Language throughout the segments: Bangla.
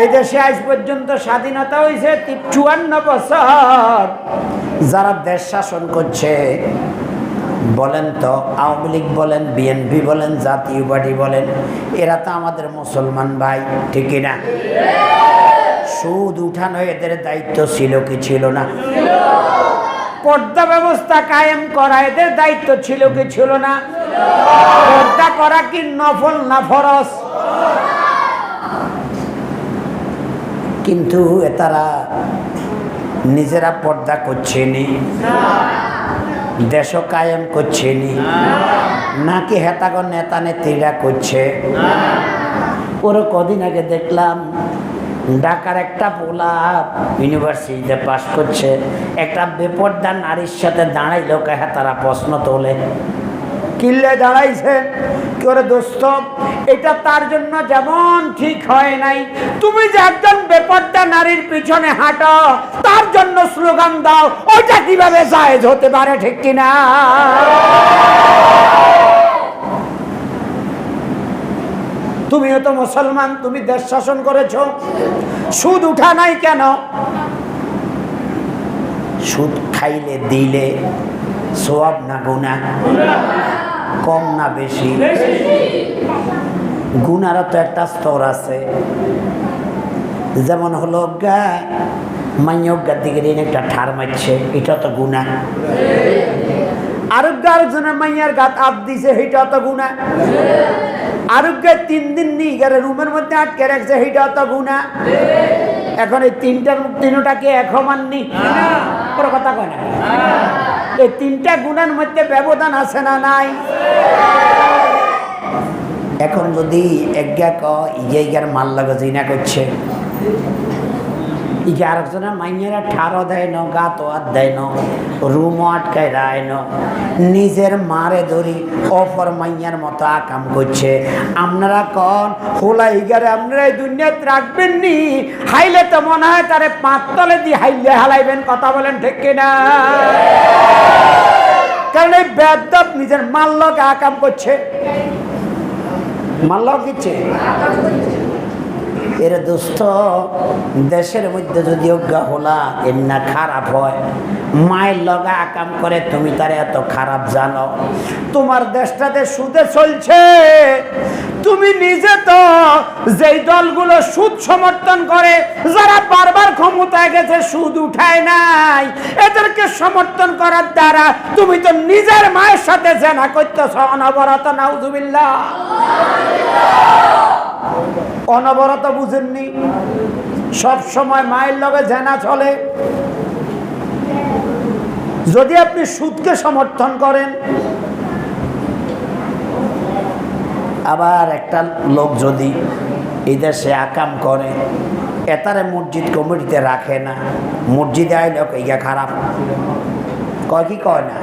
এই দেশে আজ পর্যন্ত স্বাধীনতা হয়েছে 54 বছর। যারা দেশ শাসন করছে বলেন তো, আওয়ামী লীগ বলেন, বিএনপি বলেন, জাতীয় পার্টি বলেন, এরা তো আমাদের মুসলমান ভাই, ঠিক না? সুদ উঠানো এদের দায়িত্ব ছিল কি ছিল না? পর্দা ব্যবস্থা কায়েম করা এদের দায়িত্ব ছিল কি ছিল না? পর্দা করা কি নফল না ফরজ? কিন্তু তারা নিজেরা পর্দা করছে নি, দেশ কায়েম করছে নি, নাকি হেতাগর নেতা নেত্রীরা করছে? ওরা কদিন আগে দেখলাম ঢাকার একটা পোলা ইউনিভার্সিটিতে পাশ করছে, একটা বেপর্দা নারীর সাথে দাঁড়াইলো, তারা প্রশ্ন তোলে, কিল্লে দাঁড়াইছেন? কি করে দোস্ত, এটা তার জন্য যেমন ঠিক হয় নাই, তুমি যে একজন বেপর্দা নারীর পিছনে হাঁটো তার জন্য স্লোগান দাও, ওইটা কিভাবে জায়েজ হতে পারে, ঠিক কিনা? তুমিও তো মুসলমান, তুমি দেশ শাসন করেছো, সুদ উঠা নাই কেন? সুদ খাইলে দিলে সওয়াব না গুনাহ? কম না বেশি? গুনারও তো একটা স্তর আছে। যেমন হলো মাইয়জ্ঞার দিকে একটা ঠার মারছে, এটা তো গুনাহ। আরেকজনের মাইয়ার গাত আপ দিছে, এটা তো গুনাহ। আরোগ্যের 3 দিন নিগারে রুমের মধ্যে আটকে রাখছে, এটা তো গুনাহ। এখন এই তিনটাকে এক মাননি, কোনো কথা কয় না। এই 3টা গুনার মধ্যে ব্যবধান আছে না নাই? এখন যদি ইগার মাল লাগে জিনা করছে, ইগে আরেকজনের মাইয়েরা ঠারও দেয় না, গাতও আর দেয় না, রুমও আটকায় রায় না, নিজের মারে ধরি অপর মাইয়ার মতো আকাম করছে। আপনারা কন হোলা ইগারে আপনারা এই দুনিয়াতে রাখবেন নি? হাইলে তো মনে হয় তারে 5 তলে দিয়ে হাইলে হালাইবেন, কথা বলেন ঠিক কিনা? কারণ এই বেয়াদব নিজের মাল্লকে আকাম করছে, মাল্ল কিচ্ছে। এর দোস্ত, দেশের মধ্যে যদি অজ্ঞা হলা এমনা খারাপ হয়, মায়ের লগা আকাম করে, তুমি তার এত খারাপ জানো? তোমার দেশটাতে সুদে চলছে, তুমি নিজে তো যেই দলগুলো সুদ সমর্থন করে, যারা বারবার ক্ষমতায় গেছে সুদ উঠায় নাই, এদেরকে সমর্থন করার দ্বারা তুমি তো নিজের মায়ের সাথে জেনা করতেছ অনবরত। নাউযুবিল্লাহ। অনবরত বুঝেননি? সব সময় মায়ের লগে জেনা চলে। যদি আপনি সুদকে সমর্থন করেন, আবার একটা লোক যদি এই দেশে আকাম করে, এতারে মসজিদ কমিটিতে রাখে না, মসজিদে আইলে ইয়া খারাপ কয় কি কয় না?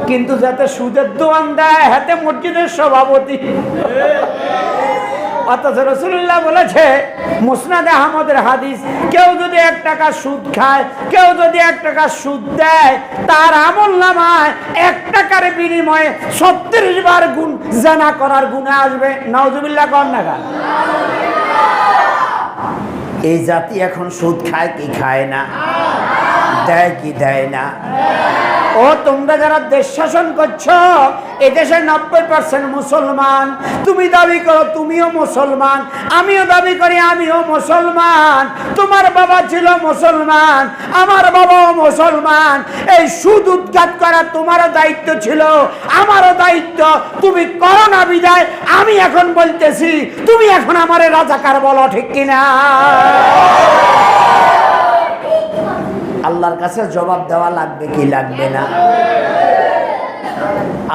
কিন্তু যাতে সুদের দোয়ান দেয় হাতে মসজিদের সভাপতি। অথচ রাসূলুল্লাহ বলেছে, মুসনাদে আহমদের হাদিস, কেউ যদি 1 টাকা সুদ খায়, কেউ যদি 1 টাকা সুদ দেয়, তার আমলনামায় 1 টাকার বিনিময়ে 36 বার গুণ জানা করার গুনাহ আসবে। নাউযুবিল্লাহ কর না গান। এই জাতি এখন সুদ খায় কি খায় না? দেয় কি দেয় না? ও তোমরা যারা দেশ শাসন করছো, এদেশে 90% মুসলমান। তুমি দাবি করো তুমিও মুসলমান, আমিও দাবি করি আমিও মুসলমান। তোমার বাবা ছিল মুসলমান, আমার বাবাও মুসলমান। এই সুদ উৎখাত করা তোমারও দায়িত্ব ছিল, আমারও দায়িত্ব। তুমি করো না বিদায় আমি এখন বলতেছি, তুমি এখন আমারে রাজাকার বলো, ঠিক কিনা? আল্লাহর কাছে জবাব দেওয়া লাগবে কি লাগবে না?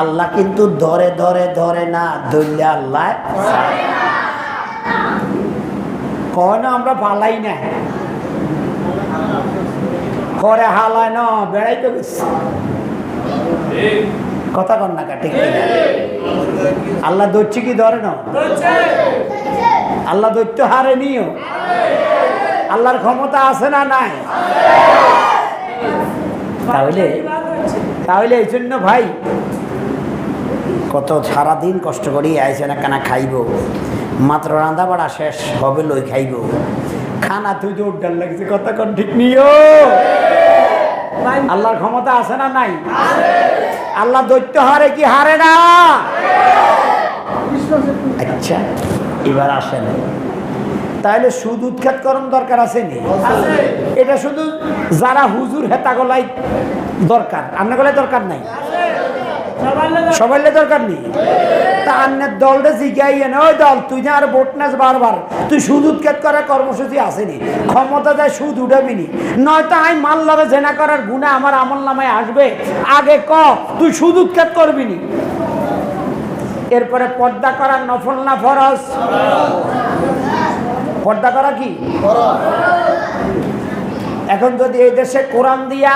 আল্লাহ কিন্তু ধরে ধরে ধরে না, ধরলে আল্লাহ কয় না আমরা পালাই না, করে হালায় না, বেড়াইতে গেছে, কথা কন না, ঠিক কিনা? আল্লাহ ধরছে কি ধরে না? আল্লাহ দৈত্য হারে নিও, আল্লাহর ক্ষমতা আছে না নাই? তাহলে এই জন্য ভাই, কত সারাদিন কষ্ট করি আইসে না কেনা খাইব, মাত্র রান্না বাড়া শেষ হবে লই খাইব খানা তুই জোর ডাল লাগছে কথা কোন ঠিক নিও আল্লাহর ক্ষমতা আছে না নাই আল্লাহ দৈত্য হারে কি হারে না আচ্ছা এবার আসেন তাহলে সুদ উৎখাত করণ দরকার আছে নি এটা শুধু যারা হুজুর হেতা গলাই দরকার আন্না গলায় দরকার নাই সবাইলে দরকার নেই তা আন্নের দলটা জিগাইয়ে না ওই দল তুই না আর ভোট নাস বারবার তুই সুদ উৎখাত করার কর্মসূচি আসেনি ক্ষমতা যায় সুদ উঠাবি নি নয়তো আমি মাল্লাবে জেনা করার গুণা আমার আমল নামায় আসবে আগে ক তুই সুদ উৎখাত করবি নি এরপরে পর্দা করার নফল না ফরজ পর্দা করা কি এখন যদি এই দেশে কোরআন দিয়া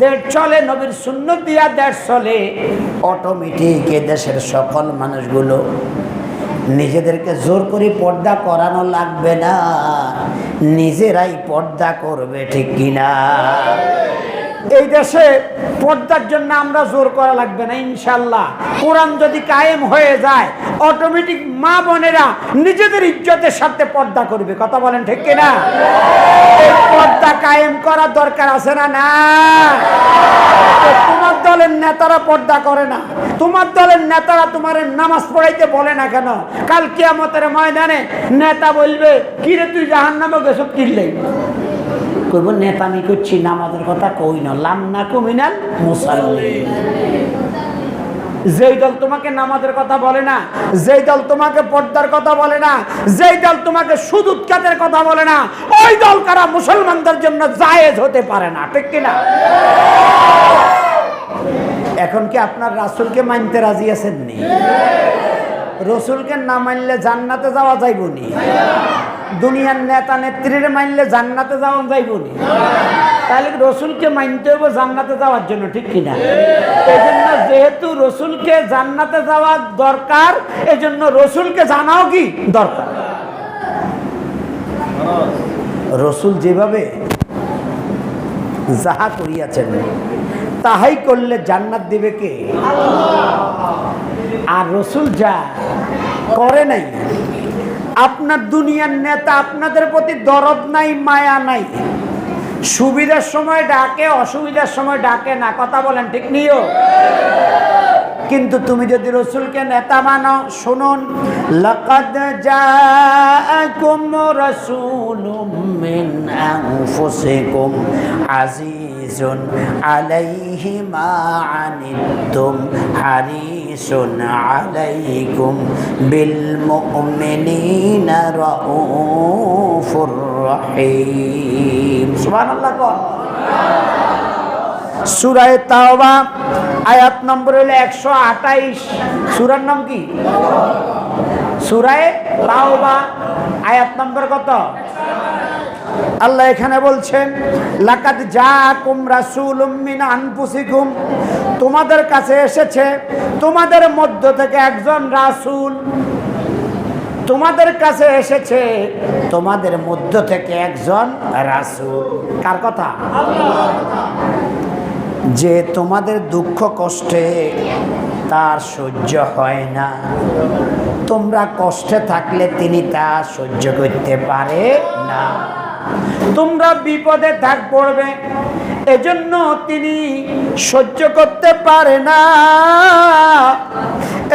দেশ চলে নবীর সুন্নত দিয়া দেশ চলে অটোমেটিক এই দেশের সকল মানুষগুলো নিজেদেরকে জোর করে পর্দা করানো লাগবে না নিজেরাই পর্দা করবে ঠিক কিনা এই দেশে পর্দার জন্য আমরা জোর করা লাগবে না ইনশাল্লাহ কোরআন যদি কায়েম হয়ে যায় অটোমেটিক মা বোনেরা নিজেদের ইজ্জতের সাথে পর্দা করবে কথা বলেন ঠিক কিনা এই পর্দা কায়েম করার দরকার আছে না না তোমার দলের নেতারা পর্দা করে না তোমার দলের নেতারা তোমার নামাজ পড়াইতে বলে না কেন কাল কিয়ামতের ময়দানে নেতা বলবে কিরে তুই জাহান্নামে গেছত কিনলেই কইব নেতামি করছি নামাজের কথা কই না লান্না কুমিনাল মুসাল্লিন যেই দল তোমাকে নামাজের কথা বলে না যেই দল তোমাকে পর্দার কথা বলে না যেই দল তোমাকে সুদ উৎখাতের কথা বলে না ওই দল কারা মুসলমানদের জন্য জায়েজ হতে পারে না ঠিক কিনা এখন কি আপনার রাসূলকে মানতে রাজি আছেন নি রসুলকে না মানলে জান্নাতে যাওয়া যাইব নি দুনিয়ার নেতা নেত্রীর মানলে জান্নাতে যাওয়া যাইব নি তাহলে রসুলকে মানতে হবে জান্নাতে যাওয়ার জন্য ঠিক কিনা এজন্য যেহেতু রসুলকে জান্নাতে যাওয়া দরকার এজন্য রসুলকে জানাও কি দরকার রসুল যেভাবে যাহা করিয়াছেন তাহাই করলে জান্নাত দিবে কে আর রসুল যা করে নাই আপনার দুনিয়ার নেতা আপনাদের প্রতি দরদ নাই মায়া নাই সুবিধার সময় ডাকে অসুবিধার সময় ডাকে না কথা বলেন ঠিক নিও কিন্তু তুমি যদি রসুলকে নেতা মানো শুনুন লাকাদ জাআকুম রাসূলুম মিন আনফুসিকুম আজিজুন আলাইহি মা আনিতুম হারিসুন আলাইকুম বিল মুমিনিনা রাউফুর রহিম সুবহানাল্লাহ কোন সূরা তাওবা আয়াত নম্বর হলো 128 সূরার নাম কি সূরা তাওবা আয়াত নম্বর কত আল্লাহ এখানে বলছেন লাকাদ জাআকুম রাসূলুম মিন আনফুসিকুম তোমাদের কাছে এসেছে তোমাদের মধ্য থেকে একজন রাসূল তোমাদের কাছে এসেছে তোমাদের মধ্য থেকে একজন রাসূল কার কথা আল্লাহর কথা যে তোমাদের দুঃখ কষ্টে তার সহ্য হয় না তোমরা কষ্টে থাকলে তিনি তা সহ্য করতে পারে না তোমরা বিপদে থাক পড়বে এজন্য তিনি সহ্য করতে পারে না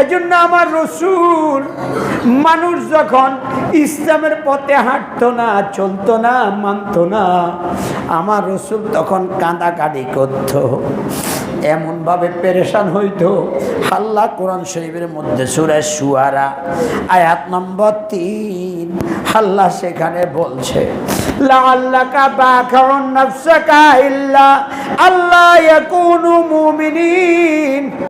এজন্য আমার রাসূল মানুষ যখন ইসলামের পথে হাঁটতো না চলতো না মানতো না আমার রাসূল তখন কাঁদাকাটি করতো এমন ভাবে পেরেশান হইতো আল্লাহ কোরআন শরীফের মধ্যে সূরা শুআরা আয়াত নম্বর 3 আল্লাহ সেখানে বলছে লাআল্লাকা বাকাউন নাফসাকা ইল্লা আল্লাহ ইয়াকুনু মুমিনিন